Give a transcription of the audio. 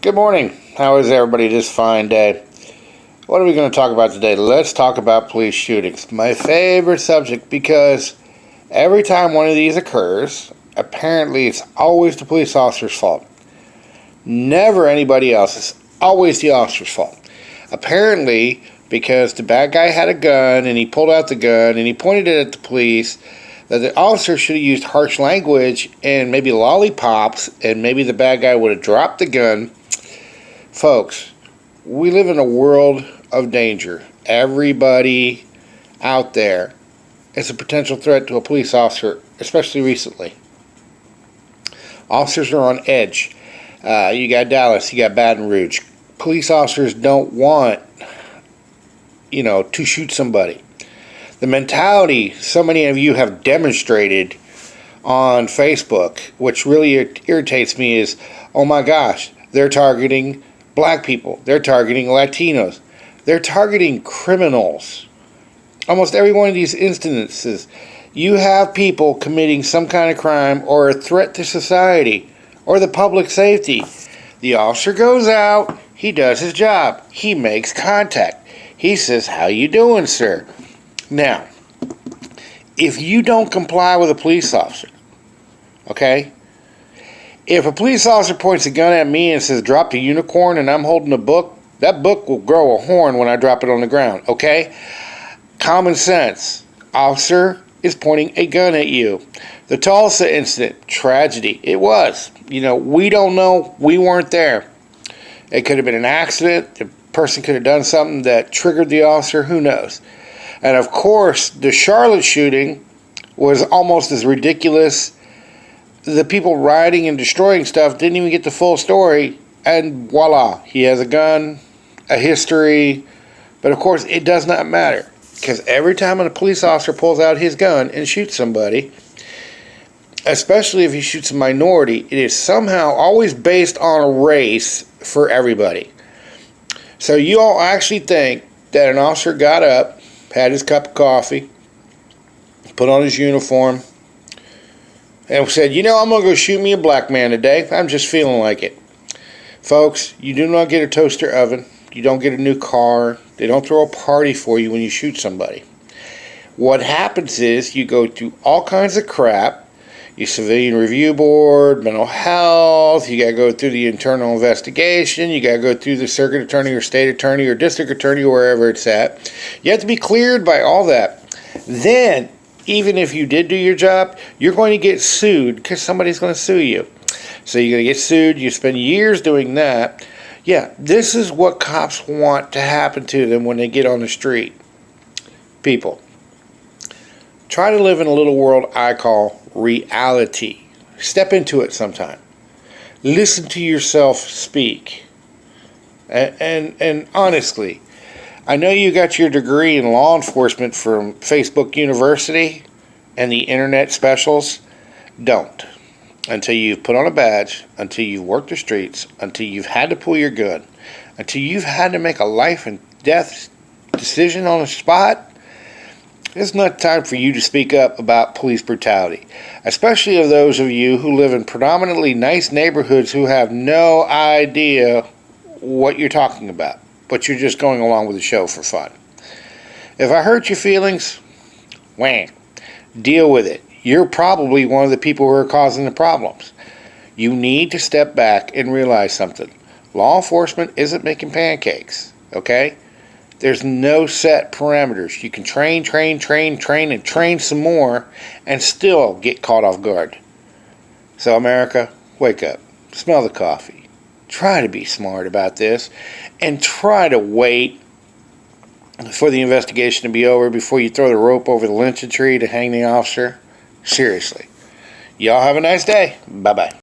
Good morning. How is everybody this fine day? What are we going to talk about today? Let's talk about police shootings. My favorite subject, because every time one of these occurs, apparently it's always the police officer's fault. Never anybody else's. Always the officer's fault. Apparently, because the bad guy had a gun and he pulled out the gun and he pointed it at the police, that the officer should have used harsh language and maybe lollipops, and maybe the bad guy would have dropped the gun. Folks, we live in a world of danger. Everybody out there is a potential threat to a police officer, especially recently. Officers are on edge. You got Dallas, you got Baton Rouge. Police officers don't want, to shoot somebody. The mentality so many of you have demonstrated on Facebook, which really irritates me, is, oh my gosh, they're targeting black people, they're targeting Latinos, they're targeting criminals. Almost every one of these instances, you have people committing some kind of crime or a threat to society or the public safety. The officer goes out, he does his job, he makes contact, he says, "How you doing, sir?" Now, if you don't comply with a police officer, okay? If a police officer points a gun at me and says, "Drop the unicorn," and I'm holding a book, that book will grow a horn when I drop it on the ground, okay? Common sense. Officer is pointing a gun at you. The Tulsa incident, tragedy. It was. We don't know. We weren't there. It could have been an accident. The person could have done something that triggered the officer. Who knows? And of course, the Charlotte shooting was almost as ridiculous. The people rioting and destroying stuff didn't even get the full story, and voila, he has a gun, a history. But of course, it does not matter, because every time a police officer pulls out his gun and shoots somebody, especially if he shoots a minority, it is somehow always based on a race for everybody. So you all actually think that an officer got up, had his cup of coffee, put on his uniform, and said, I'm going to go shoot me a black man today. I'm just feeling like it. Folks, you do not get a toaster oven. You don't get a new car. They don't throw a party for you when you shoot somebody. What happens is you go through all kinds of crap. Your civilian review board, mental health, you got to go through the internal investigation, you got to go through the circuit attorney or state attorney or district attorney, wherever it's at. You have to be cleared by all that. Then, even if you did do your job, you're going to get sued because somebody's going to sue you. So you're going to get sued. You spend years doing that. Yeah, this is what cops want to happen to them when they get on the street. People, try to live in a little world I call reality. Step into it sometime. Listen to yourself speak. And honestly, I know you got your degree in law enforcement from Facebook University and the internet specials. Don't. Until you've put on a badge, until you've worked the streets, until you've had to pull your gun, until you've had to make a life and death decision on the spot, it's not time for you to speak up about police brutality, especially of those of you who live in predominantly nice neighborhoods who have no idea what you're talking about, but you're just going along with the show for fun. If I hurt your feelings, wham, deal with it. You're probably one of the people who are causing the problems. You need to step back and realize something. Law enforcement isn't making pancakes, okay? There's no set parameters. You can train, and train some more and still get caught off guard. So America, wake up. Smell the coffee. Try to be smart about this and try to wait for the investigation to be over before you throw the rope over the lynching tree to hang the officer. Seriously. Y'all have a nice day. Bye-bye.